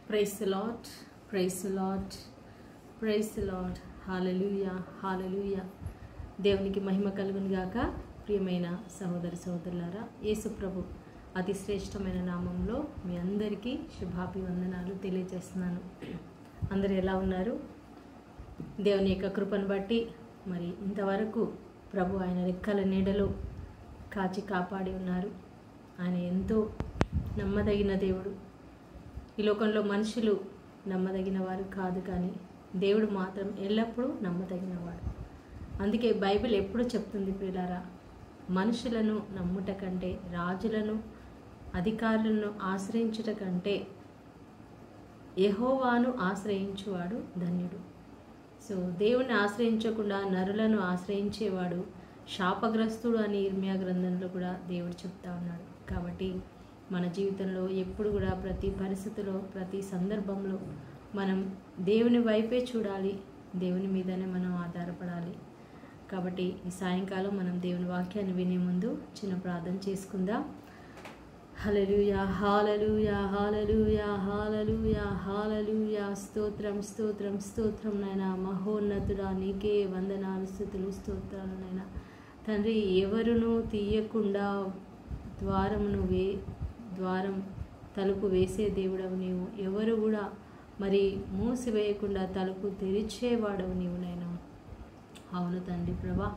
Praise the Lord, praise the Lord, praise the Lord. Hallelujah, hallelujah. దేవునికి మహిమ కలుగును గాక. ప్రియమైన సహోదరి సహోదరులారా, యేసు ప్రభు అతి శ్రేష్టమైన నామంలో మీ అందరికీ శుభాభివందనాలు తెలియజేస్తున్నాను. అందరూ ఎలా ఉన్నారు? దేవుని యొక్క కృపను బట్టి మరి ఇంతవరకు ప్రభు ఆయన రెక్కల నీడలో కాచి కాపాడి ఉన్నారు. ఆయన ఎంతో నమ్మదగిన దేవుడు. ఈ లోకంలో మనుషులు నమ్మదగిన వారు కాదు, కానీ దేవుడు మాత్రం ఎల్లప్పుడూ నమ్మదగినవాడు. అందుకే బైబిల్ ఎప్పుడు చెప్తుంది ప్రియులారా, మనుషులను నమ్ముట కంటే, రాజులను అధికారులను ఆశ్రయించుట కంటే యెహోవాను ఆశ్రయించువాడు ధన్యుడు. సో దేవుని ఆశ్రయించకుండా నరులను ఆశ్రయించేవాడు శాపగ్రస్తుడు అని ఇర్మియా గ్రంథంలో కూడా దేవుడు చెప్తా ఉన్నాడు. కాబట్టి మన జీవితంలో ఎప్పుడు కూడా ప్రతి పరిస్థితిలో, ప్రతి సందర్భంలో మనం దేవుని వైపే చూడాలి, దేవుని మీదనే మనం ఆధారపడాలి. కాబట్టి ఈ సాయంకాలం మనం దేవుని వాక్యాన్ని వినే ముందు చిన్న ప్రార్థన చేసుకుందాం. హల్లెలూయా, హల్లెలూయా, హల్లెలూయా, హల్లెలూయా, హల్లెలూయా. స్తోత్రం, స్తోత్రం, స్తోత్రం నాయనా. మహోన్నతుడా, నీకే వందనాలు, స్తుతులు, స్తోత్రాలు నాయనా. తండ్రి, ఎవరును తీయకుండా ద్వారం తలుపు వేసే దేవుడవు నీవు. ఎవరు కూడా మరి మూసివేయకుండా తలుపు తెరిచేవాడవు నీవు నాయనా. అవును తండ్రి ప్రభా,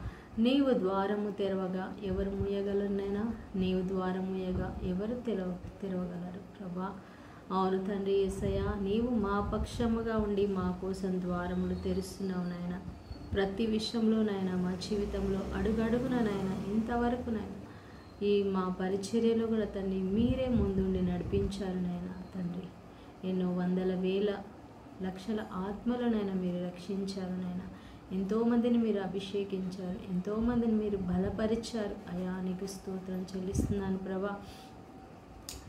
నీవు ద్వారము తెరవగా ఎవరు మూయగలరునైనా, నీవు ద్వారం మూయగా ఎవరు తెరవగలరు ప్రభా. అవును తండ్రి యేసయ్య, నీవు మా పక్షముగా ఉండి మా కోసం ద్వారములు తెరుస్తున్నావు నాయన. ప్రతి విషయంలో నాయన, మా జీవితంలో అడుగడుగున నాయన, ఇంతవరకు నాయన ఈ మా పరిచర్యలో కూడా తండ్రి మీరే ముందుండి నడిపించారు నాయన. తండ్రి, ఎన్నో వందల వేల లక్షల ఆత్మలనైనా మీరు రక్షించారు నాయన. ఎంతోమందిని మీరు అభిషేకించారు, ఎంతోమందిని మీరు బలపరిచారు. అయా నీకు స్తోత్రం చెల్లిస్తున్నాను ప్రభా.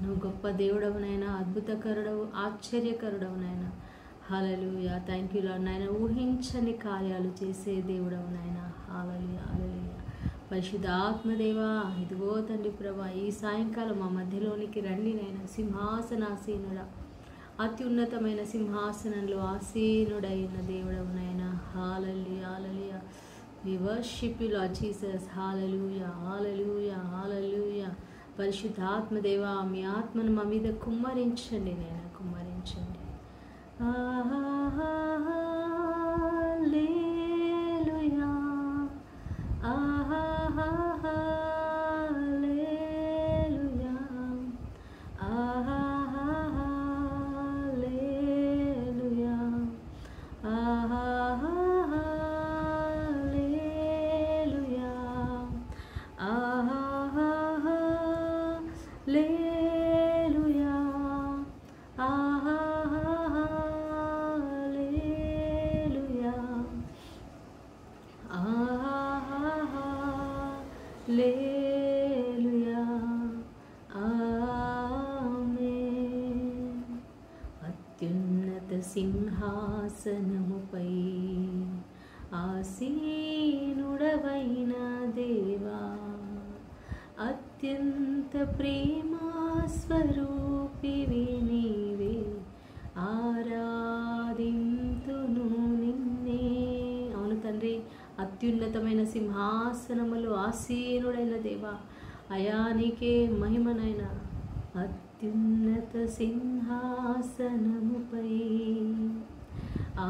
నువ్వు గొప్ప దేవుడవునైనా, అద్భుతకరుడవు, ఆశ్చర్యకరుడవునైనా. హల్లెలూయా. థ్యాంక్ యూ లార్డ్ నాయన. ఊహించని కార్యాలు చేసే దేవుడవునైనా. హల్లెలూయా, హల్లెలూయా. పరిశుద్ధాత్మదేవా, ఇదిగో తండ్రి ప్రభా, ఈ సాయంకాలం మా మధ్యలోనికి రండి నాయన. సింహాసనాసీనుడా, అత్యున్నతమైన సింహాసనంలో ఆసీనుడైన దేవుడవు నాయన. Hallelujah, hallelujah. We worship you Lord Jesus. Hallelujah, hallelujah, hallelujah. పరిశుద్ధాత్మదేవా, మీ ఆత్మను మా మీద కుమ్మరించండి నాయన, కుమ్మరించండి. హల్లెలూయా, hallelujah, hallelujah, hallelujah, hallelujah, hallelujah, హల్లెలూయా. ఆమేన్. అత్యున్నత సింహాసనముపై ఆసీనుడవైన దేవా, అత్యంత ప్రేమా స్వరూపివి నీవే, ఆరాధింతును నిన్నే. అవును తండ్రి, అత్యున్నతమైన సింహాసనములు ఆసీనుడైన దేవా, అయా నీకే మహిమనైనా. అత్యున్నత సింహాసనముపై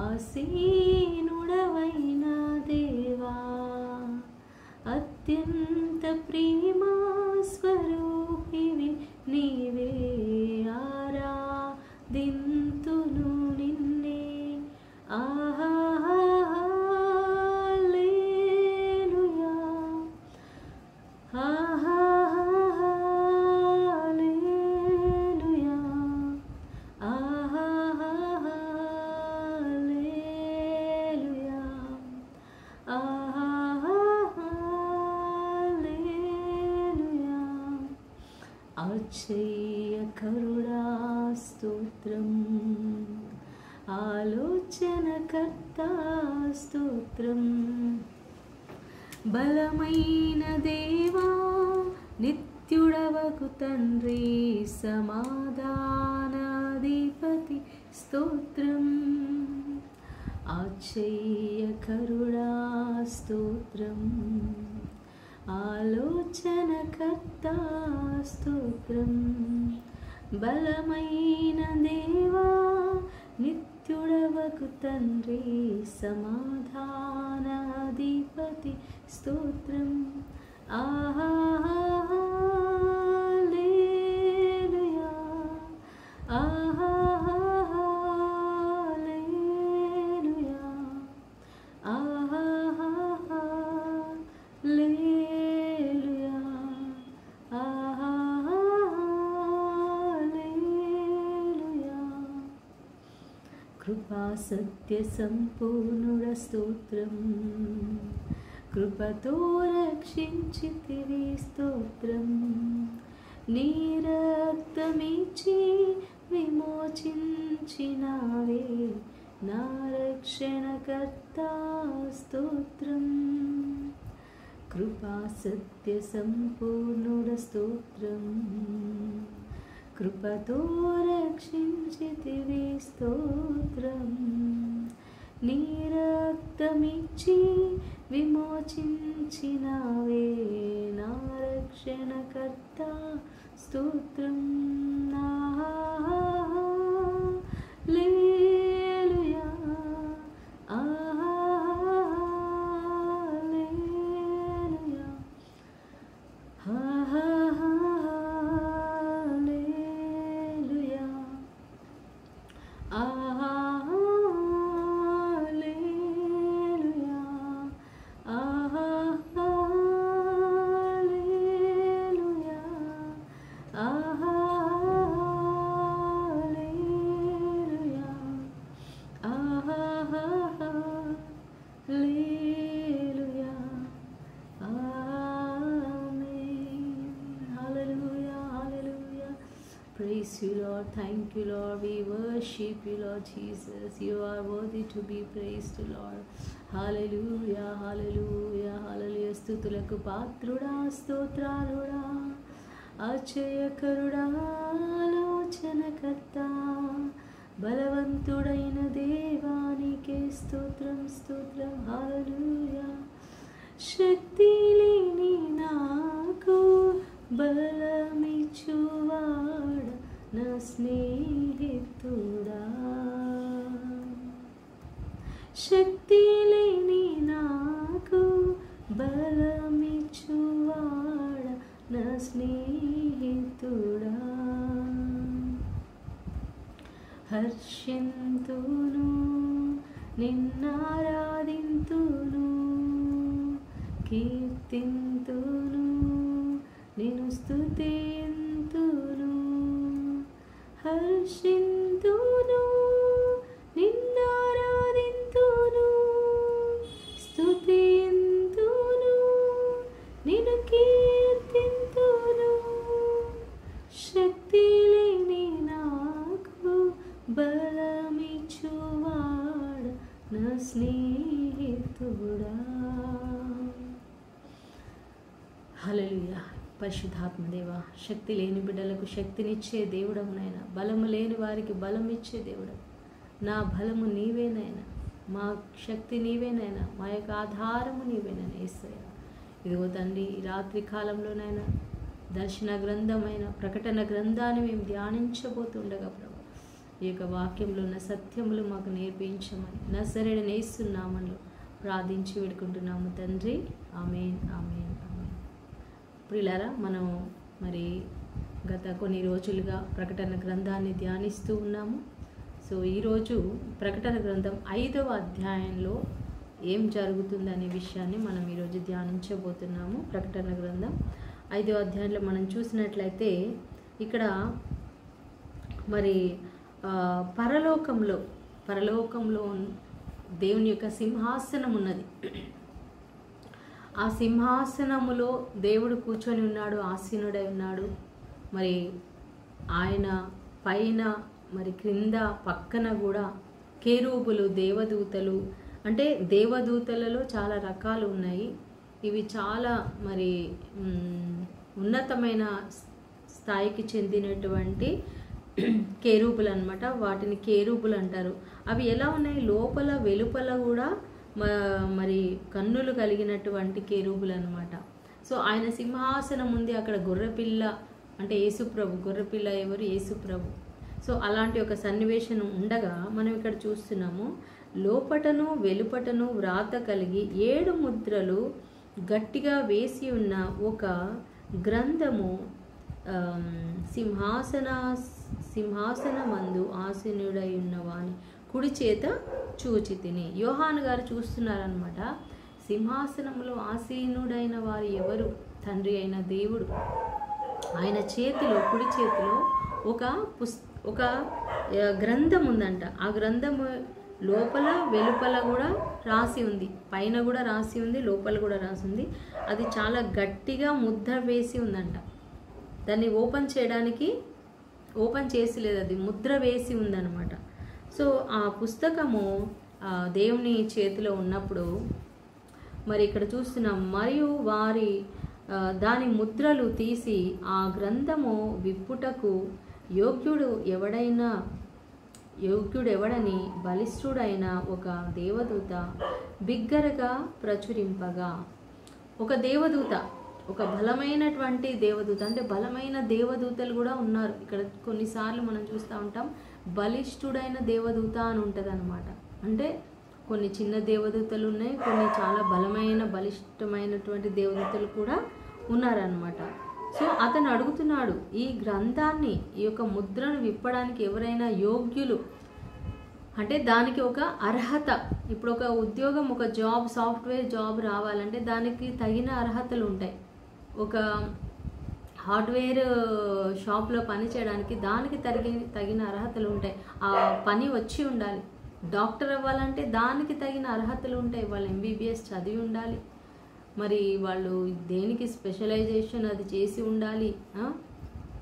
ఆసీనుడవైన దేవా, అత్యంత ప్రేమా స్వరూపివి నీవే, ఆరాధింతును నిన్నే. హల్లెలూయా, హల్లెలూయా, హల్లెలూయా, హల్లెలూయా. ఆశ్చర్యకరుడా స్తోత్రం, ఆలోచనకర్త స్తోత్రం, బలమైన దేవా నిత్యుడవకు తండ్రి, సమాధానాధిపతి స్తోత్రం, ఆశ్చర్యకరుడా స్తోత్రం, ఆలోచనకర్త స్తోత్రం, బలమైన దేవా నిత్యుడవకు తండ్రి, సమాధానాధిపతి స్తోత్రం. హల్లెలూయా, హల్లెలూయా, హల్లెలూయా, హల్లెలూయా. కృపా సత్య సంపూర్ణుడ స్తోత్రం, కృపతో రక్షించితివి స్తోత్రం, నీ రక్తమిచ్చి విమోచించినావే నా రక్షణకర్త స్తోత్రం. కృపా సత్య సంపూర్ణుడ స్తోత్రం, కృపతో రక్షించితివి స్తోత్రం, నీ రక్తమిచ్చి విమోచించినావే నా రక్షణకర్త స్తోత్రం. హల్లెలూయా, hallelujah, hallelujah, hallelujah, hallelujah, hallelujah, hallelujah. Amen. Hallelujah, hallelujah. Praise you, Lord. Thank you, Lord. We worship you, Lord Jesus. You are worthy to be praised, Lord. Hallelujah, hallelujah, hallelujah. స్తుతులకు పాత్రుడా స్తోత్రాలుడా, ఆశ్చర్యకరుడా ఆలోచనకర్త, బలవంతుడైన దేవానికే స్తోత్రం, స్తోత్రం. హల్లెలూయా. శక్తి లేని నాకు బలమిచ్చువాడ నా స్నేహితుడా, శక్తి లేని నాకు బలమిచ్చువాడ నా స్నేహితుడా, హర్షింతును నిన్నారాధింతును, కీర్తింతును నిన్ను స్తుతింతును, హర్షింతును నిన్నారాధింతును, స్తుతింతును నిన్ను కీర్తింతును, శక్తి లేని నాకు బలమిచ్చువాడ నా స్నేహితుడా. హల్లెలూయా. పరిశుద్ధాత్మదేవ, శక్తి లేని బిడ్డలకు శక్తినిచ్చే దేవుడవు నాయనా, బలము లేని వారికి బలం ఇచ్చే దేవుడు. నా బలము నీవేనైనా, మా శక్తి నీవేనైనా, మా యొక్క ఆధారము నీవేనైనా యేసయ్యా. ఇదిగో తండ్రి, ఈ రాత్రి కాలంలోనైనా దర్శన గ్రంథమైన ప్రకటన గ్రంథాన్ని మేము ధ్యానించబోతుండగా ప్రభు, ఈ యొక్క వాక్యంలో ఉన్న సత్యములు మాకు నేర్పించమని నజరేయుడైన యేసు నామములో ప్రార్థించి వేడుకుంటున్నాము తండ్రి. ఆమేన్, ఆమేన్, ఆమేన్. ప్రియులారా, మనం మరి గత కొన్ని రోజులుగా ప్రకటన గ్రంథాన్ని ధ్యానిస్తూ ఉన్నాము. సో ఈరోజు ప్రకటన గ్రంథం 5వ అధ్యాయంలో ఏం జరుగుతుందనే విషయాన్ని మనం ఈరోజు ధ్యానించబోతున్నాము. ప్రకటన గ్రంథం 5వ అధ్యాయంలో మనం చూసినట్లయితే ఇక్కడ మరి పరలోకంలో దేవుని యొక్క సింహాసనం ఉన్నది. ఆ సింహాసనములో దేవుడు కూర్చొని ఉన్నాడు, ఆసీనుడై ఉన్నాడు. మరి ఆయన పైన మరి క్రింద పక్కన కూడా కేరూబులు, దేవదూతలు, అంటే దేవదూతలలో చాలా రకాలు ఉన్నాయి. ఇవి చాలా మరి ఉన్నతమైన స్థాయికి చెందినటువంటి కేరూపులు అనమాట. వాటిని కేరూపులు అంటారు. అవి ఎలా ఉన్నాయి, లోపల వెలుపల కూడా మరి కన్నులు కలిగినటువంటి కేరూపులు అనమాట. సో ఆయన సింహాసనం ఉంది, అక్కడ గొర్రెపిల్ల అంటే యేసుప్రభు, గొర్రెపిల్ల ఎవరు, యేసుప్రభు. సో అలాంటి ఒక సన్నివేశం ఉండగా మనం ఇక్కడ చూస్తున్నాము, లోపటను వెలుపటను వ్రాత కలిగి 7 ముద్రలు గట్టిగా వేసి ఉన్న ఒక గ్రంథము సింహాసనమందు ఆసీనుడై ఉన్నవాని కుడి చేత చూచి తిని. యోహాను గారు చూస్తున్నారనమాట. సింహాసనంలో ఆసీనుడైన వారు ఎవరు, తండ్రి అయిన దేవుడు. ఆయన చేతిలో, కుడి చేతిలో ఒక గ్రంథం ఉందంట. ఆ గ్రంథము లోపల వెలుపల కూడా రాసి ఉంది, పైన కూడా రాసి ఉంది, లోపల కూడా రాసి ఉంది. అది చాలా గట్టిగా ముద్ర వేసి ఉందంట. దాన్ని ఓపెన్ చేయడానికి ఓపెన్ చేసి లేదు, అది ముద్ర వేసి ఉందన్నమాట. సో ఆ పుస్తకము దేవుని చేతిలో ఉన్నప్పుడు మరి ఇక్కడ చూస్తున్నాం, మరియు వారి దాని ముద్రలు తీసి ఆ గ్రంథము విప్పుటకు యోగ్యుడెవడని బలిష్ఠుడైన ఒక దేవదూత బిగ్గరగా ప్రచురింపగా. ఒక దేవదూత, ఒక బలమైనటువంటి దేవదూత, అంటే బలమైన దేవదూతలు కూడా ఉన్నారు ఇక్కడ. కొన్నిసార్లు మనం చూస్తూ ఉంటాం బలిష్ఠుడైన దేవదూత అని ఉంటుంది అనమాట. అంటే కొన్ని చిన్న దేవదూతలు ఉన్నాయి, కొన్ని చాలా బలిష్టమైనటువంటి దేవదూతలు కూడా ఉన్నారనమాట. సో అతను అడుగుతున్నాడు, ఈ గ్రంథాన్ని, ఈ యొక్క ముద్రను విప్పడానికి ఎవరైనా యోగ్యులు, అంటే దానికి ఒక అర్హత. ఇప్పుడు ఒక ఉద్యోగం, ఒక జాబ్, సాఫ్ట్వేర్ జాబ్ రావాలంటే దానికి తగిన అర్హతలు ఉంటాయి. ఒక హార్డ్వేర్ షాప్లో పని చేయడానికి దానికి తగిన అర్హతలు ఉంటాయి. ఆ పని వచ్చి ఉండాలి. డాక్టర్ అవ్వాలంటే దానికి తగిన అర్హతలు ఉంటాయి. వాళ్ళు MBBS చదివి ఉండాలి, మరి వాళ్ళు దేనికి స్పెషలైజేషన్ అది చేసి ఉండాలి,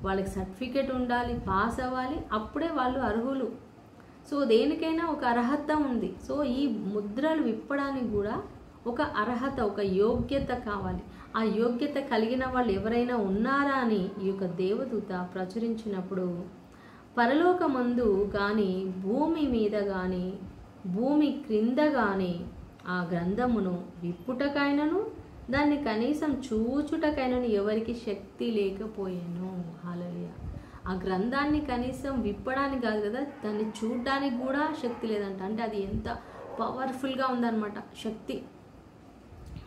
వాళ్ళకి సర్టిఫికేట్ ఉండాలి, పాస్ అవ్వాలి, అప్పుడే వాళ్ళు అర్హులు. సో దేనికైనా ఒక అర్హత ఉంది. సో ఈ ముద్రలు విప్పడానికి కూడా ఒక అర్హత, ఒక యోగ్యత కావాలి. ఆ యోగ్యత కలిగిన వాళ్ళు ఎవరైనా ఉన్నారా అని ఈ యొక్క దేవదూత ప్రచురించినప్పుడు, పరలోకమందు కానీ భూమి మీద కానీ భూమి క్రింద కానీ ఆ గ్రంథమును విప్పుటకైనను దాన్ని కనీసం చూచుటకైనను ఎవరికి శక్తి లేకపోయాను. హల్లెలూయా. ఆ గ్రంథాన్ని కనీసం విప్పడానికి కాదు కదా, దాన్ని చూడడానికి కూడా శక్తి లేదంట. అంటే అది ఎంత పవర్ఫుల్గా ఉందన్నమాట శక్తి.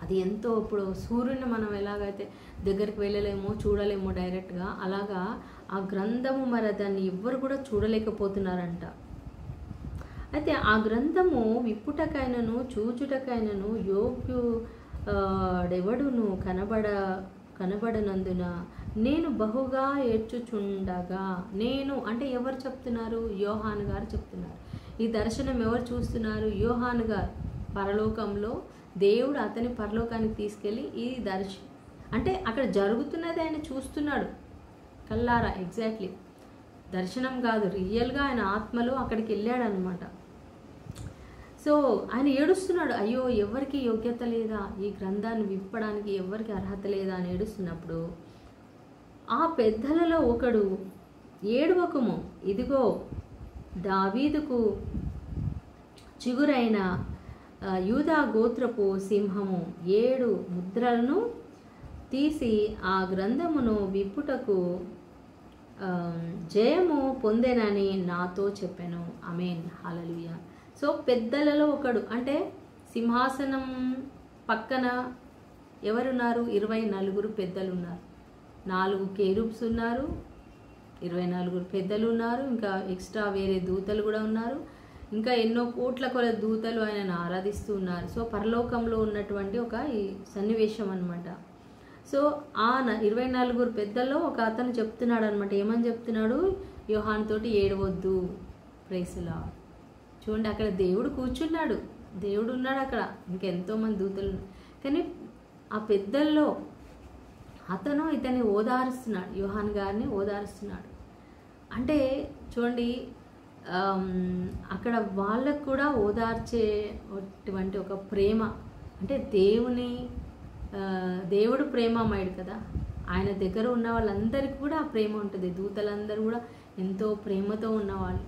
అది ఎంతో, ఇప్పుడు సూర్యుని మనం ఎలాగైతే దగ్గరికి వెళ్ళలేమో, చూడలేమో డైరెక్ట్గా, అలాగా ఆ గ్రంథము మరి దాన్ని ఎవ్వరు కూడా చూడలేకపోతున్నారంట. అయితే ఆ గ్రంథము విప్పుటకైనను చూచుటకైనను యోగ్యుడెవడును కనబడనందున నేను బహుగా ఏడ్చుచుండగా. నేను అంటే ఎవరు చెప్తున్నారు? యోహాను గారు చెప్తున్నారు. ఈ దర్శనం ఎవరు చూస్తున్నారు? యోహాను గారు. పరలోకంలో దేవుడు అతని పరలోకానికి తీసుకెళ్ళి ఈ అంటే అక్కడ జరుగుతున్నది ఆయన చూస్తున్నాడు కల్లారా. ఎగ్జాక్ట్లీ దర్శనం కాదు, రియల్గా ఆయన ఆత్మలో అక్కడికి వెళ్ళాడు అనమాట. సో ఆయన ఏడుస్తున్నాడు, అయ్యో ఎవరికి యోగ్యత లేదా, ఈ గ్రంథాన్ని విప్పడానికి ఎవరికి అర్హత లేదా అని ఏడుస్తున్నప్పుడు ఆ పెద్దలలో ఒకడు, ఏడవకుము, ఇదిగో దావీదుకు చిగురైన యూదా గోత్రపు సింహము 7 ముద్రలను తీసి ఆ గ్రంథమును విప్పుటకు జయము పొందెనని నాతో చెప్పాను. ఆమేన్. హల్లెలూయా. సో పెద్దలలో ఒకడు అంటే సింహాసనం పక్కన ఎవరున్నారు? 24 పెద్దలు ఉన్నారు. 4 కేరూబ్స్ ఉన్నారు, 24 పెద్దలు ఉన్నారు, ఇంకా ఎక్స్ట్రా వేరే దూతలు కూడా ఉన్నారు, ఇంకా ఎన్నో కోట్ల కొలది దూతలు ఆయనను ఆరాధిస్తూ ఉన్నారు. సో పరలోకంలో ఉన్నటువంటి ఒక ఈ సన్నివేశం అనమాట. సో ఆ 24 పెద్దల్లో ఒక అతను చెప్తున్నాడు అనమాట. ఏమని చెప్తున్నాడు? యోహాను తోటి ఏడవద్దు. Praise the lord. చూడండి, అక్కడ దేవుడు కూర్చున్నాడు, దేవుడు ఉన్నాడు అక్కడ, ఇంకెంతోమంది దూతలు. కానీ ఆ పెద్దల్లో అతను ఇతన్ని ఓదారుస్తున్నాడు, యోహాను గారిని ఓదారుస్తున్నాడు. అంటే చూడండి, అక్కడ వాళ్ళకు కూడా ఓదార్చేటువంటి ఒక ప్రేమ, అంటే దేవుడు ప్రేమమయుడు కదా, ఆయన దగ్గర ఉన్న వాళ్ళందరికీ కూడా ఆ ప్రేమ ఉంటుంది. దూతలందరూ కూడా ఎంతో ప్రేమతో ఉన్నవాళ్ళు.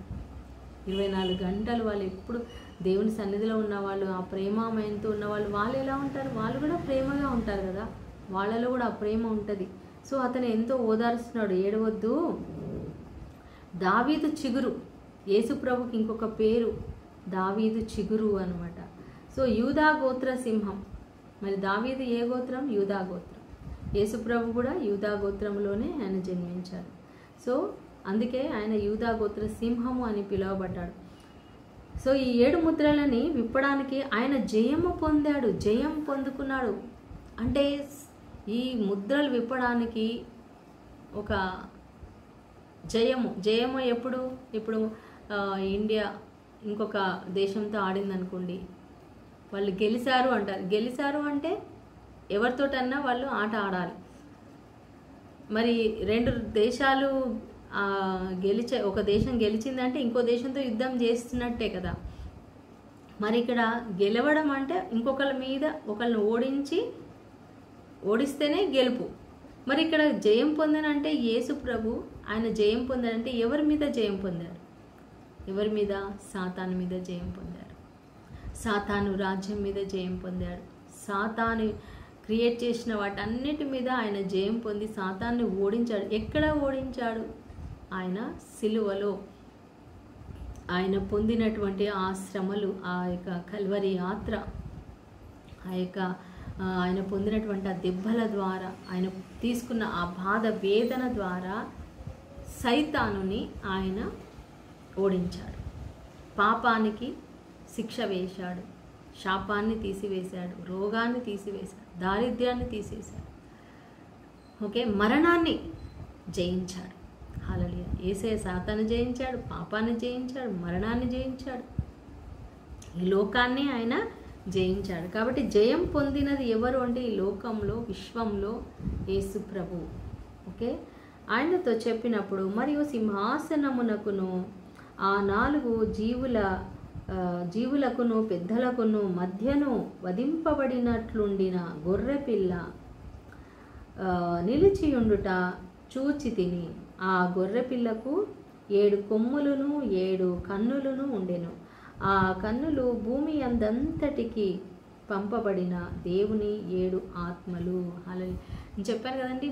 24 గంటలు వాళ్ళు ఎప్పుడు దేవుని సన్నిధిలో ఉన్నవాళ్ళు, ఆ ప్రేమమయంతో ఉన్నవాళ్ళు. వాళ్ళు ఎలా ఉంటారు? వాళ్ళు కూడా ప్రేమగా ఉంటారు కదా, వాళ్ళలో కూడా ఆ ప్రేమ ఉంటుంది. సో అతను ఎంతో ఓదారుస్తున్నాడు, ఏడవద్దు. దావీదు చిగురు, యేసు ప్రభుకి ఇంకొక పేరు దావీదు చిగురు అనమాట. సో యూదా గోత్ర సింహం. మరి దావీదు ఏ గోత్రం? యూదా గోత్రం. యేసు ప్రభు కూడా యూదా గోత్రంలోనే ఆయన జన్మించాడు. సో అందుకే ఆయన యూదా గోత్ర సింహము అని పిలువబడ్డాడు. సో ఈ 7 ముద్రలని విప్పడానికి ఆయన జయము పొందాడు, జయం పొందుకున్నాడు. అంటే ఈ ముద్రలు విప్పడానికి ఒక జయము ఇప్పుడు ఇండియా ఇంకొక దేశంతో ఆడిందనుకోండి, వాళ్ళు గెలిచారు అంటారు. గెలిచారు అంటే ఎవరితోటన్నా వాళ్ళు ఆట ఆడాలి. మరి 2 దేశాలు ఒక దేశం గెలిచిందంటే ఇంకో దేశంతో యుద్ధం చేస్తున్నట్టే కదా. మరి ఇక్కడ గెలవడం అంటే ఇంకొకళ్ళ మీద ఒకళ్ళని ఓడిస్తేనే గెలుపు. మరి ఇక్కడ జయం పొందనంటే యేసు ప్రభు ఆయన జయం పొందాడంటే ఎవరి మీద జయం పొందాడు? ఎవరి మీద? సాతాను మీద జయం పొందాడు. సాతాను రాజ్యం మీద జయం పొందాడు. సాతాను క్రియేట్ చేసిన వాటన్నిటి మీద ఆయన జయం పొంది సాతాన్ని ఓడించాడు. ఎక్కడ ఓడించాడు? ఆయన సిలువలో ఆయన పొందినటువంటి ఆ శ్రమలు, ఆ యొక్క కల్వరి యాత్ర, ఆయన పొందినటువంటి ఆ దెబ్బల ద్వారా, ఆయన తీసుకున్న ఆ బాధ వేదన ద్వారా సైతానుని ఆయన ఓడించాడు. పాపానికి శిక్ష వేశాడు, శాపాన్ని తీసివేశాడు, రోగాన్ని తీసివేశాడు, దారిద్ర్యాన్ని తీసేశాడు. ఓకే, మరణాన్ని జయించాడు. హల్లెలూయా. యేసయ్య సాతాను జయించాడు, పాపాన్ని జయించాడు, మరణాన్ని జయించాడు, ఈ లోకాన్ని ఆయన జయించాడు. కాబట్టి జయం పొందినది ఎవరు అంటే ఈ లోకంలో, విశ్వంలో యేసు ప్రభు. ఓకే, ఆయనతో చెప్పినప్పుడు మరియు సింహాసనమునకును ఆ 4 జీవులకును పెద్దలకును మధ్యను వధింపబడినట్లుండిన గొర్రెపిల్ల నిలిచియుండుట చూచి తిని. ఆ గొర్రెపిల్లకు 7 కొమ్ములను 7 కన్నులను ఉండెను. ఆ కన్నులు భూమి అందంతటికి పంపబడిన దేవుని 7 ఆత్మలు. అలా నేను చెప్పాను కదండి,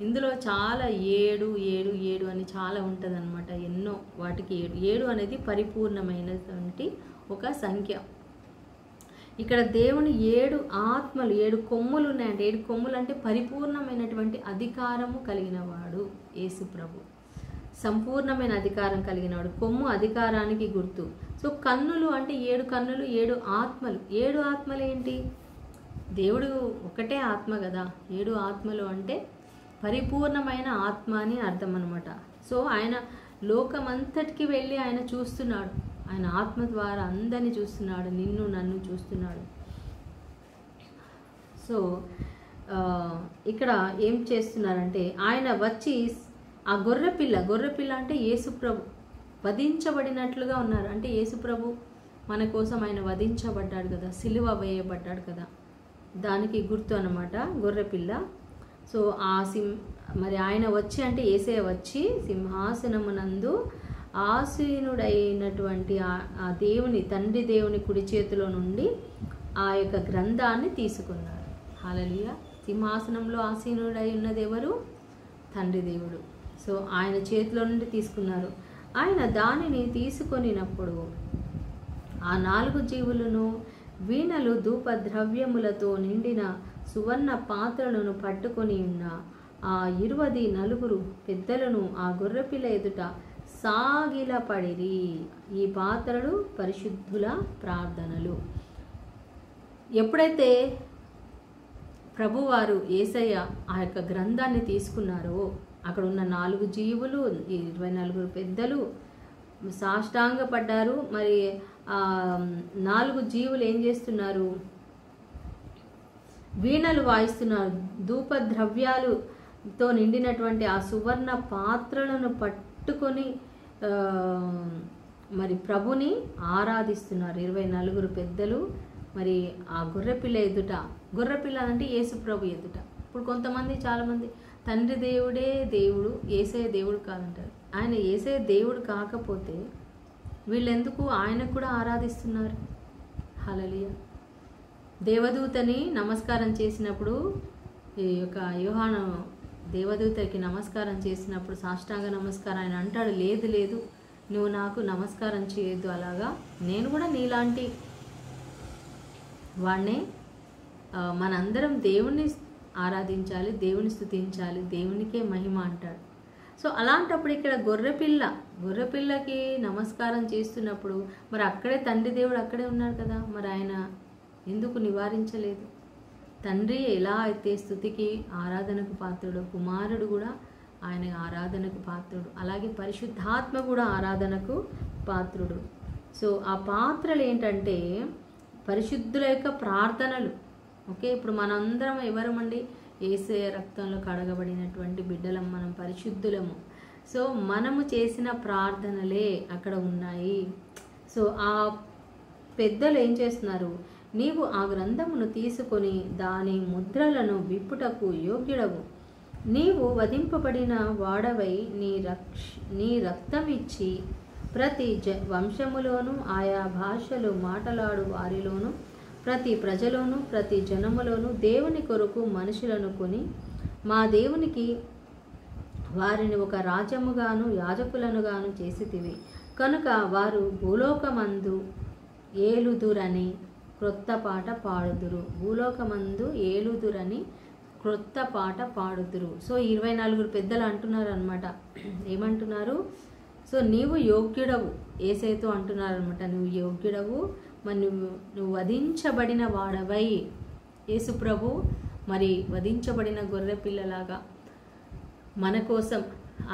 ఇందులో చాలా 7 అని చాలా ఉంటుంది అనమాట. ఎన్నో వాటికి 7 అనేది పరిపూర్ణమైనటువంటి ఒక సంఖ్య. ఇక్కడ దేవుని 7 ఆత్మలు, 7 కొమ్ములు ఉన్నాయంటే, 7 కొమ్ములు అంటే పరిపూర్ణమైనటువంటి అధికారము కలిగిన వాడు యేసు ప్రభు. సంపూర్ణమైన అధికారం కలిగినవాడు. కొమ్ము అధికారానికి గుర్తు. సో కన్నులు అంటే 7 కన్నులు, 7 ఆత్మలు. 7 ఆత్మలు ఏంటి? దేవుడు ఒకటే ఆత్మ కదా. 7 ఆత్మలు అంటే పరిపూర్ణమైన ఆత్మ అని అర్థం అనమాట. సో ఆయన లోకమంతటికి వెళ్ళి ఆయన చూస్తున్నాడు. ఆయన ఆత్మ ద్వారా అందరినీ చూస్తున్నాడు, నిన్ను నన్ను చూస్తున్నాడు. సో ఇక్కడ ఏం చేస్తున్నారంటే ఆయన వచ్చి ఆ గొర్రెపిల్ల అంటే యేసుప్రభు వధించబడినట్లుగా ఉన్నారు. అంటే యేసుప్రభు మన కోసం ఆయన వధించబడ్డాడు కదా, సిలువ వేయబడ్డాడు కదా, దానికి గుర్తు అన్నమాట గొర్రెపిల్ల. సో మరి ఆయన వచ్చి అంటే యేసయ్య వచ్చి సింహాసనమునందు ఆసీనుడైనటువంటి ఆ దేవుని తండ్రి దేవుని కుడి చేతిలో నుండి ఆ యొక్క గ్రంథాన్ని తీసుకున్నారు. హల్లెలూయా. సింహాసనంలో ఆసీనుడై ఉన్నది ఎవరు? తండ్రి దేవుడు. సో ఆయన చేతిలో నుండి తీసుకున్నారు. ఆయన దానిని తీసుకొనినప్పుడు ఆ 4 జీవులను వీణలు ధూపద్రవ్యములతో నిండిన సువర్ణ పాత్రలను పట్టుకొని ఉన్న ఆ 24 పెద్దలను ఆ గొర్రెపిల్ల ఎదుట సాగిలపడిరి. ఈ పాత్రలు పరిశుద్ధుల ప్రార్థనలు. ఎప్పుడైతే ప్రభువారు యేసయ్య ఆ యొక్క గ్రంథాన్ని తీసుకున్నారో అక్కడ ఉన్న 4 జీవులు, 24 పెద్దలు సాష్టాంగపడ్డారు. మరి 4 జీవులు ఏం చేస్తున్నారు? వీణలు వాయిస్తున్నారు. ధూప ద్రవ్యాలతో నిండినటువంటి ఆ సువర్ణ పాత్రలను పట్టుకొని మరి ప్రభుని ఆరాధిస్తున్నారు. 24 పెద్దలు మరి ఆ గొర్రెపిల్ల ఎదుట. గొర్రెపిల్ల అంటే యేసు ప్రభు ఎదుట. ఇప్పుడు కొంతమంది చాలామంది తండ్రి దేవుడే దేవుడు, యేసయ్య దేవుడు కాదంటారు. ఆయన యేసయ్య దేవుడు కాకపోతే వీళ్ళెందుకు ఆయనకు కూడా ఆరాధిస్తున్నారు? హల్లెలూయా. దేవదూతని నమస్కారం చేసినప్పుడు, ఈ యొక్క యోహాను దేవదూతకి నమస్కారం చేసినప్పుడు సాష్టాంగ నమస్కారం ఆయన అంటాడు, లేదు లేదు నువ్వు నాకు నమస్కారం చేయొద్దు, అలాగా నేను కూడా నీలాంటి వాడినే. మనందరం దేవుణ్ణి ఆరాధించాలి, దేవుని స్తుతించాలి, దేవునికే మహిమ అంటాడు. సో అలాంటప్పుడు ఇక్కడ గొర్రెపిల్లకి నమస్కారం చేస్తున్నప్పుడు మరి అక్కడే తండ్రి దేవుడు అక్కడే ఉన్నాడు కదా, మరి ఆయన ఎందుకు నివారించలేదు? తండ్రి ఎలా అయితే స్తుతికి ఆరాధనకు పాత్రుడు, కుమారుడు కూడా ఆయన ఆరాధనకు పాత్రుడు, అలాగే పరిశుద్ధాత్మ కూడా ఆరాధనకు పాత్రుడు. సో ఆ పాత్రలు ఏంటంటే పరిశుద్ధుల యొక్క ప్రార్థనలు. ఓకే, ఇప్పుడు మనందరం ఎవరమండి? యేసయ్య రక్తంలో కడగబడినటువంటి బిడ్డలం, మనం పరిశుద్ధులము. సో మనము చేసిన ప్రార్థనలే అక్కడ ఉన్నాయి. సో ఆ పెద్దలు ఏం చేస్తున్నారు? నీవు ఆ గ్రంథమును తీసుకొని దాని ముద్రలను విప్పుటకు యోగ్యుడవు, నీవు వధింపబడిన వాడవై నీ రక్తమిచ్చి ప్రతి వంశములోను ఆయా భాషలు మాట్లాడు వారిలోను ప్రతి ప్రజలోను ప్రతి జనములోను దేవుని కొరకు మనుషులను కొని మా దేవునికి వారిని ఒక రాజ్యముగాను యాజకులనుగాను చేసితివి కనుక వారు భూలోకమందు ఏలుదురని క్రొత్త పాట పాడుదురు. భూలోకమందు ఏలుదురని క్రొత్త పాట పాడుదురు. సో 24 పెద్దలు అంటున్నారు అనమాట. ఏమంటున్నారు? సో నీవు యోగ్యుడవు, యేసయ్యతో అంటున్నారు అనమాట. నువ్వు యోగ్యుడవు, మరి నువ్వు వధించబడిన వాడవై. యేసు ప్రభు మరి వధించబడిన గొర్రె పిల్లలాగా మన కోసం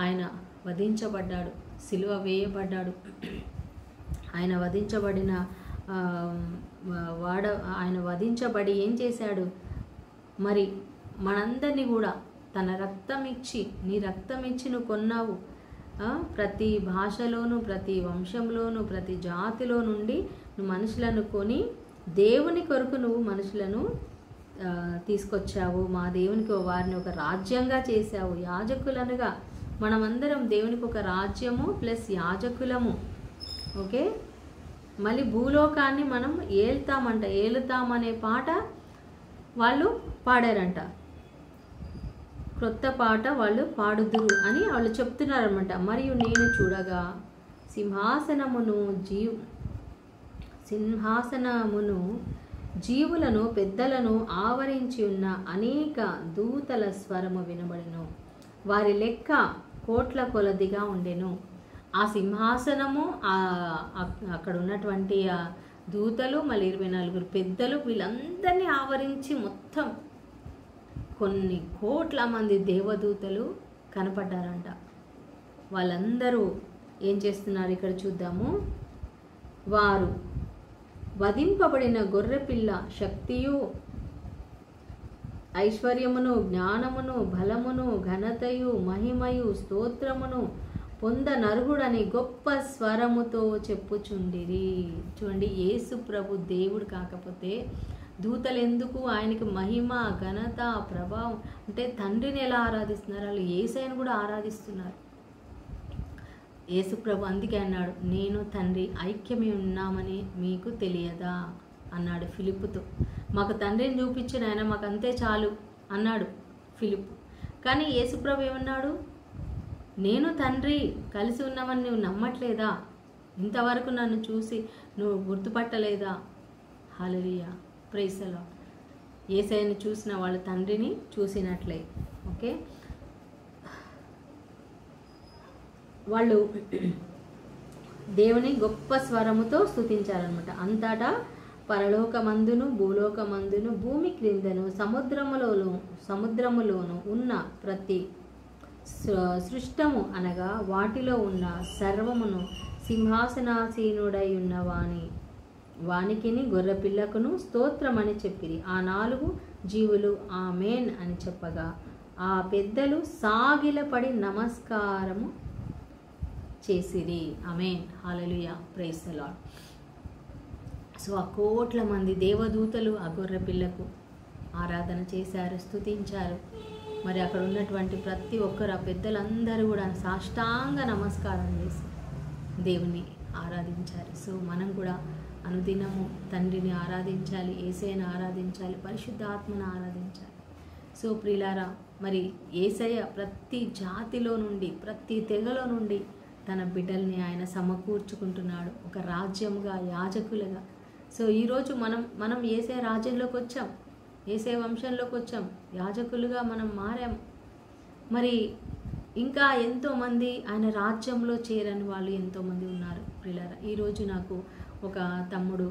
ఆయన వధించబడ్డాడు, సిలువ వేయబడ్డాడు. ఆయన వధించబడిన ఆయన వధించబడి ఏం చేశాడు? మరి మనందరినీ కూడా తన రక్తం ఇచ్చి, నీ రక్తం ఇచ్చి నువ్వు కొన్నావు. ప్రతి భాషలోను ప్రతి వంశంలోను ప్రతి జాతిలో నుండి నువ్వు మనుషులను కొని దేవుని కొరకు నువ్వు మనుషులను తీసుకొచ్చావు. మా దేవునికి వారిని ఒక రాజ్యంగా చేశావు, యాజకులనుగా. మనమందరం దేవునికి ఒక రాజ్యము ప్లస్ యాజకులము. ఓకే, మళ్ళీ భూలోకాన్ని మనం ఏలుతామనే పాట వాళ్ళు పాడారంట. క్రొత్త పాట వాళ్ళు పాడుదురు అని వాళ్ళు చెప్తున్నారనమాట. మరియు నేను చూడగా సింహాసనమును జీవులను పెద్దలను ఆవరించి ఉన్న అనేక దూతల స్వరము వినబడెను. వారి లెక్క కోట్ల కొలదిగా ఉండెను. ఆ సింహాసనము, అక్కడ ఉన్నటువంటి ఆ దూతలు, మళ్ళీ 24 పెద్దలు, వీళ్ళందరినీ ఆవరించి మొత్తం కొన్ని కోట్ల మంది దేవదూతలు కనపడ్డారంట. వాళ్ళందరూ ఏం చేస్తున్నారు ఇక్కడ చూద్దాము. వారు వధింపబడిన గొర్రెపిల్ల శక్తియు ఐశ్వర్యమును జ్ఞానమును బలమును ఘనతయు మహిమయు స్తోత్రమును పొందనర్హుడని గొప్ప స్వరముతో చెప్పుచుండిరి. చూడండి, యేసు ప్రభు దేవుడు కాకపోతే దూతలు ఎందుకు? ఆయనకి మహిమ ఘనత ప్రభావం అంటే తండ్రిని ఎలా ఆరాధిస్తున్నారు? వాళ్ళు యేసయ్యను కూడా ఆరాధిస్తున్నారు. యేసు ప్రభు అందుకే అన్నాడు, నేను తండ్రి ఐక్యమే ఉన్నామని మీకు తెలియదా అన్నాడు ఫిలిప్పుతో. మాకు తండ్రిని చూపించిన ఆయన మాకు అంతే చాలు అన్నాడు ఫిలిప్పు. కానీ యేసు ప్రభు ఏమన్నాడు? నేను తండ్రి కలిసి ఉన్నామని నువ్వు నమ్మట్లేదా? ఇంతవరకు నన్ను చూసి నువ్వు గుర్తుపట్టలేదా? హల్లెలూయా, ప్రైజ్ ది లార్డ్. యేసయ్యని చూసిన వాళ్ళ తండ్రిని చూసినట్లే. ఓకే, వాళ్ళు దేవుని గొప్ప స్వరముతో స్తుతించారనమాట. అంతటా పరలోకమందును భూలోకమందును భూమి క్రిందను సముద్రములోను ఉన్న ప్రతి సృష్టము అనగా వాటిలో ఉన్న సర్వమును సింహాసనాసీనుడై ఉన్న వానికిని గొర్రెపిల్లకును స్తోత్రమని చెప్పిరి. ఆ 4 జీవులు ఆమేన్ అని చెప్పగా ఆ పెద్దలు సాగిలపడి నమస్కారము చేసిరి. ఆమేన్, హల్లెలూయా, ప్రైజ్ ది లార్డ్. సో ఆ కోట్ల మంది దేవదూతలు ఆ గొర్రెపిల్లకు ఆరాధన చేశారు, స్తుతించారు. మరి అక్కడ ఉన్నటువంటి ప్రతి ఒక్కరు ఆ పెద్దలందరూ కూడా సాష్టాంగ నమస్కారం చేసి దేవుని ఆరాధించారు. సో మనం కూడా అనుదినము తండ్రిని ఆరాధించాలి, యేసయ్యను ఆరాధించాలి, పరిశుద్ధాత్మను ఆరాధించాలి. సో ప్రియులారా, మరి యేసయ్య ప్రతి జాతిలో నుండి, ప్రతి తెగలో నుండి తన బిడ్డల్ని ఆయన సమకూర్చుకుంటున్నాడు ఒక రాజ్యముగా, యాజకులుగా. సో ఈరోజు మనం యేసయ్య రాజ్యంలోకి వచ్చాం, యేసయ్య వంశంలోకి వచ్చాం, యాజకులుగా మనం మారాం. మరి ఇంకా ఎంతోమంది ఆయన రాజ్యంలో చేరని వాళ్ళు ఎంతోమంది ఉన్నారు ప్రియులారా. ఈరోజు నాకు ఒక తమ్ముడు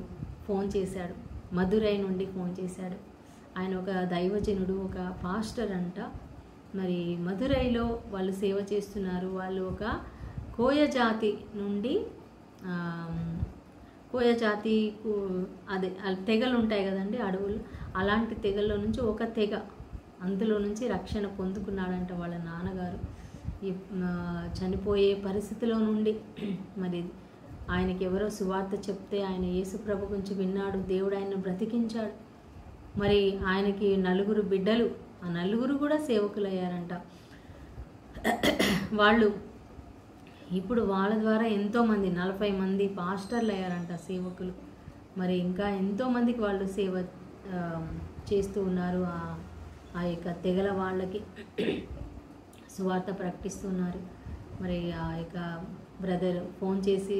ఫోన్ చేశాడు, మధురై నుండి ఫోన్ చేశాడు. ఆయన ఒక దైవజనుడు, ఒక పాస్టర్ అంట. మరి మధురైలో వాళ్ళు సేవ చేస్తున్నారు. వాళ్ళు ఒక కోయ జాతి నుండి, కోయ జాతి అదే తెగలు ఉంటాయి కదండి అడవులు, అలాంటి తెగల్లో నుంచి ఒక తెగ, అందులో నుంచి రక్షణ పొందుకున్నాడంట వాళ్ళ నాన్నగారు. ఈ చనిపోయే పరిస్థితిలో నుండి మరి ఆయనకి ఎవరో సువార్త చెప్తే ఆయన యేసు ప్రభు గురించి విన్నాడు, దేవుడు ఆయన్ని బ్రతికించాడు. మరి ఆయనకి 4 బిడ్డలు, ఆ 4 కూడా సేవకులయ్యారంట. వాళ్ళు ఇప్పుడు వాళ్ళ ద్వారా ఎంతోమంది 40 మంది పాస్టర్లు అయ్యారంట, సేవకులు. మరి ఇంకా ఎంతోమందికి వాళ్ళు సేవ చేస్తూ ఉన్నారు. ఆ యొక్క తెగల వాళ్ళకి సువార్త ప్రకటిస్తున్నారు. మరి ఆ యొక్క బ్రదర్ ఫోన్ చేసి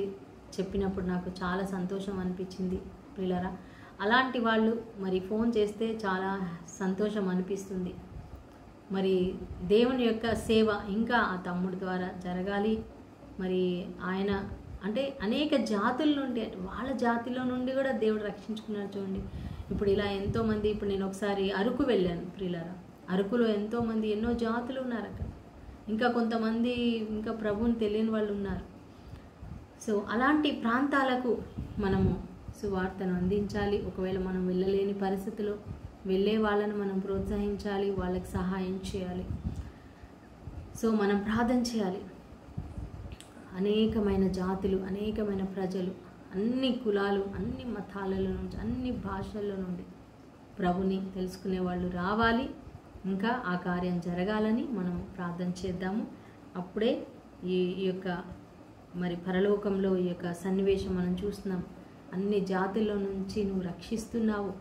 చెప్పినప్పుడు నాకు చాలా సంతోషం అనిపించింది ప్రియులారా. అలాంటి వాళ్ళు మరి ఫోన్ చేస్తే చాలా సంతోషం అనిపిస్తుంది. మరి దేవుని యొక్క సేవ ఇంకా ఆ తమ్ముడి ద్వారా జరగాలి. మరి ఆయన అంటే అనేక జాతుల నుండి, వాళ్ళ జాతిలో నుండి కూడా దేవుడు రక్షించుకున్నారు చూడండి. ఇప్పుడు ఇలా ఎంతోమంది, ఇప్పుడు నేను ఒకసారి అరకు వెళ్ళాను ప్రియులారా. అరకులో ఎంతోమంది, ఎన్నో జాతులు ఉన్నారు అక్కడ. ఇంకా కొంతమంది ఇంకా ప్రభువుని తెలియని వాళ్ళు ఉన్నారు. సో అలాంటి ప్రాంతాలకు మనము సువార్తను అందించాలి. ఒకవేళ మనం వెళ్ళలేని పరిస్థితిలో వెళ్ళే వాళ్ళని మనం ప్రోత్సహించాలి, వాళ్ళకి సహాయం చేయాలి. సో మనం ప్రార్థన చేయాలి. అనేకమైన జాతులు, అనేకమైన ప్రజలు, అన్ని కులాలు, అన్ని మతాలలో నుంచి, అన్ని భాషల్లో నుండి ప్రభుని తెలుసుకునే వాళ్ళు రావాలి. ఇంకా ఆ కార్యం జరగాలని మనం ప్రార్థన చేద్దాము. అప్పుడే ఈ యొక్క మరి పరలోకంలో ఈ యొక్క సన్నివేశం మనం చూస్తున్నాం. అన్ని జాతుల్లో నుంచి నువ్వు రక్షిస్తున్నావు,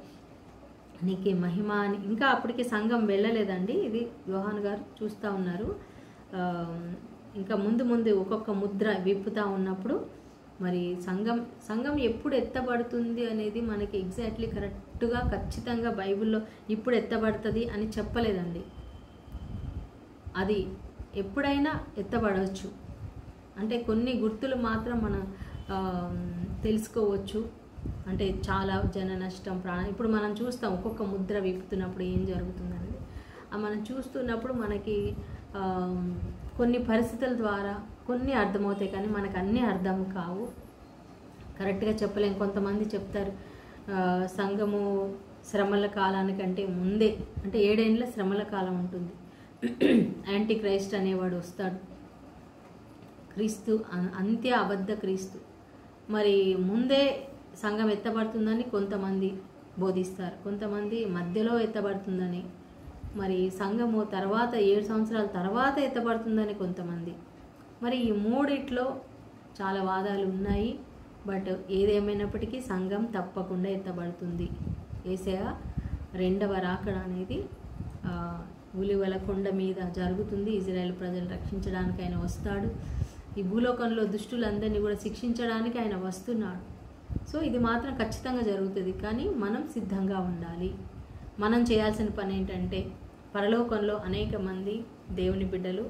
నీకే మహిమ అని. ఇంకా అప్పటికి సంఘం వెళ్ళలేదండి. ఇది యోహాను గారు చూస్తూ ఉన్నారు. ఇంకా ముందు ఒక్కొక్క ముద్ర విప్పుతూ ఉన్నప్పుడు మరి సంఘం ఎప్పుడు ఎత్తబడుతుంది అనేది మనకి ఎగ్జాక్ట్లీ కరెక్ట్గా ఖచ్చితంగా బైబిల్లో ఇప్పుడు ఎత్తబడుతుంది అని చెప్పలేదండి. అది ఎప్పుడైనా ఎత్తబడవచ్చు. అంటే కొన్ని గుర్తులు మాత్రం మనం తెలుసుకోవచ్చు. అంటే చాలా జన నష్టం, ప్రాణం. ఇప్పుడు మనం చూస్తాం ఒక్కొక్క ముద్ర విప్పుతున్నప్పుడు ఏం జరుగుతుందనేది. మనం చూస్తున్నప్పుడు మనకి కొన్ని పరిస్థితుల ద్వారా కొన్ని అర్థమవుతాయి, కానీ మనకు అన్నీ అర్థం కావు, కరెక్ట్గా చెప్పలేం. కొంతమంది చెప్తారు సంఘము శ్రమల కాలానికంటే ముందే, అంటే 7 ఏండ్ల శ్రమల కాలం ఉంటుంది. యాంటీ క్రైస్ట్ అనేవాడు వస్తాడు, క్రీస్తు అంత్య అబద్ధ క్రీస్తు. మరి ముందే సంఘం ఎత్తబడుతుందని కొంతమంది బోధిస్తారు, కొంతమంది మధ్యలో ఎత్తబడుతుందని, మరి సంఘము తర్వాత 7 సంవత్సరాల తర్వాత ఎత్తబడుతుందని కొంతమంది. మరి ఈ మూడిట్లో చాలా వాదాలు ఉన్నాయి. బట్ ఏదేమైనప్పటికీ సంఘం తప్పకుండా ఎత్తబడుతుంది. యేసయ్య 2వ రాకడ అనేది ఉలివల కొండ మీద జరుగుతుంది. ఇజ్రాయేల్ ప్రజలు రక్షించడానికి ఆయన వస్తాడు. ఈ భూలోకంలో దుష్టులందరినీ కూడా శిక్షించడానికి ఆయన వస్తున్నాడు. సో ఇది మాత్రం ఖచ్చితంగా జరుగుతుంది. కానీ మనం సిద్ధంగా ఉండాలి. మనం చేయాల్సిన పని ఏంటంటే, పరలోకంలో అనేక మంది దేవుని బిడ్డలు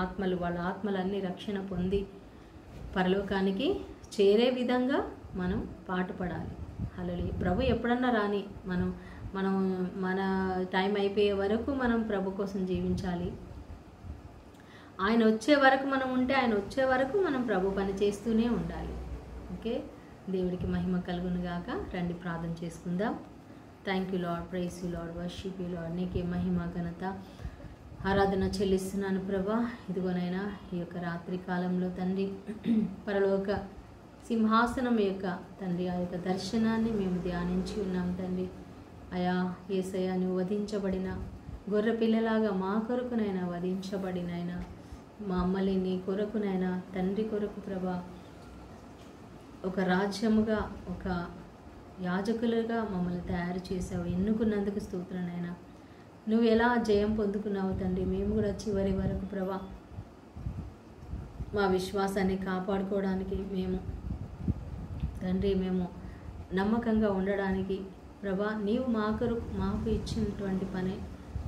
ఆత్మలు, వాళ్ళ ఆత్మలన్నీ రక్షణ పొంది పరలోకానికి చేరే విధంగా మనం పాటుపడాలి. హల్లెలూయా. ప్రభు ఎప్పుడన్నా రాని, మన టైం అయిపోయే వరకు మనం ప్రభు కోసం జీవించాలి. ఆయన వచ్చే వరకు మనం ఉంటే, ఆయన వచ్చే వరకు మనం ప్రభు పని చేస్తూనే ఉండాలి. ఓకే, దేవుడికి మహిమ కలుగును గాక. రండి ప్రార్థన చేసుకుందాం. Thank you lord, praise you lord, worship you lord. నీకే మహిమ ఘనత ఆరాధన చెల్లిస్తున్నాను ప్రభా. ఇదిగోనైనా ఈ యొక్క రాత్రి కాలంలో తండ్రి, పరలోక సింహాసనం యొక్క తండ్రి ఆ యొక్క దర్శనాన్ని మేము ధ్యానించి ఉన్నాం తండ్రి. అయా యేసయ్య, నువ్వు వధించబడిన గొర్రె పిల్లలాగా మా కొరకునైనా వధించబడినైనా మమ్మల్ని నీ కొరకునైనా తండ్రి కొరకు ప్రభా ఒక రాజ్యముగా ఒక యాజకులుగా మమ్మల్ని తయారు చేసావు. ఎన్నుకున్నందుకు స్తోత్రనైనా. నువ్వు ఎలా జయం పొందుకున్నావు తండ్రి, మేము కూడా చివరి వరకు ప్రభా మా విశ్వాసాన్ని కాపాడుకోవడానికి మేము తండ్రి మేము నమ్మకంగా ఉండడానికి ప్రభా నీవు మాకు ఇచ్చినటువంటి పని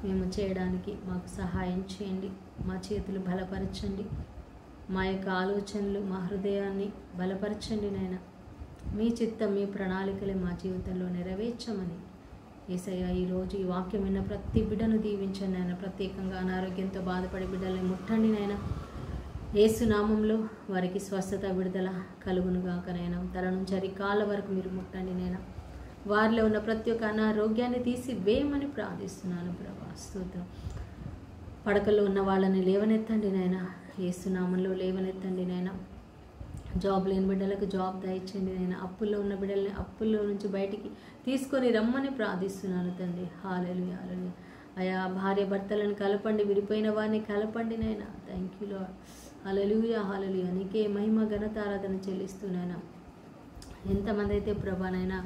మేము చేయడానికి మాకు సహాయం చేయండి. మా చేతులు బలపరచండి, మా యొక్క ఆలోచనలు మా హృదయాన్ని బలపరచండి నాయన. మీ చిత్తం మీ ప్రణాళికలే మా జీవితంలో నెరవేర్చమని యేసయ్య ఈరోజు ఈ వాక్యం విన్న ప్రతి బిడ్డను దీవించండి నాయన. ప్రత్యేకంగా అనారోగ్యంతో బాధపడే బిడ్డల్ని ముట్టండి నాయన. యేసు నామంలో వారికి స్వస్థత విడుదల కలుగునుగాక నాయన. తల నుంచి అరికాళ్ళ వరకు మీరు ముట్టండి నాయన. వారిలో ఉన్న ప్రతి ఒక్క అనారోగ్యాన్ని తీసి వేయమని ప్రార్థిస్తున్నాను ప్రభా. స్తోత్రం. పడకల్లో ఉన్న వాళ్ళని లేవనెత్తండి నాయన. యేసు నామంలో లేవనెత్తండి నాయన. జాబ్ లేని బిడ్డలకు జాబ్ దయచేయండి నాయన. అప్పుల్లో ఉన్న బిడ్డల్ని అప్పుల్లో నుంచి బయటికి తీసుకొని రమ్మని ప్రార్థిస్తున్నాను తండ్రి. హల్లెలూయా హల్లెలూయా. అయా భార్య భర్తలను కలపండి, విడిపోయిన వారిని కలపండి నాయన. Thank you Lord. Hallelujah hallelujah. నీకే మహిమ ఘనత ఆరాధన చెల్లిస్తున్నాను. ఎంతమంది అయితే ప్రభానైనా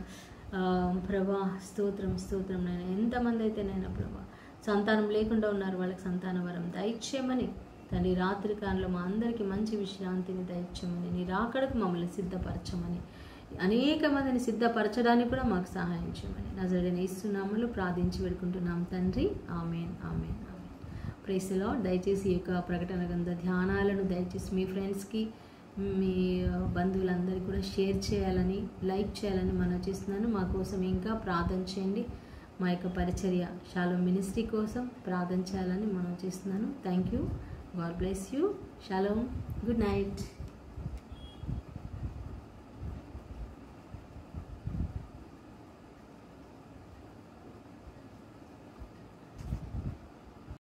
ప్రభా స్తోత్రం స్తోత్రం నాయన. ఎంతమంది అయితే నైనా ప్రభా సంతానం లేకుండా ఉన్నారు, వాళ్ళకి సంతాన వరం దయచేయమని తండ్రి. రాత్రి కాలంలో మా అందరికీ మంచి విశ్రాంతిని దయచేయమని, నీ రాకడకు మమ్మల్ని సిద్ధపరచమని, అనేక మందిని సిద్ధపరచడానికి కూడా మాకు సహాయం చేయమని నజరేయుడైన యేసు నామములో ప్రార్థించి వేడుకుంటున్నాం తండ్రి. Amen amen amen. Praise the Lord. దయచేసి ఈ యొక్క ప్రకటన గ్రంథ ధ్యానాలను దయచేసి మీ ఫ్రెండ్స్కి మీ బంధువులందరికీ కూడా షేర్ చేయాలని, లైక్ చేయాలని మనం చేస్తున్నాను. మా కోసం ఇంకా ప్రార్థన చేయండి. మా యొక్క పరిచర్య షాలోమ్ మినిస్ట్రీ కోసం ప్రార్థన చేయాలని మనం చేస్తున్నాను. Thank you. God bless you. Shalom. Good night.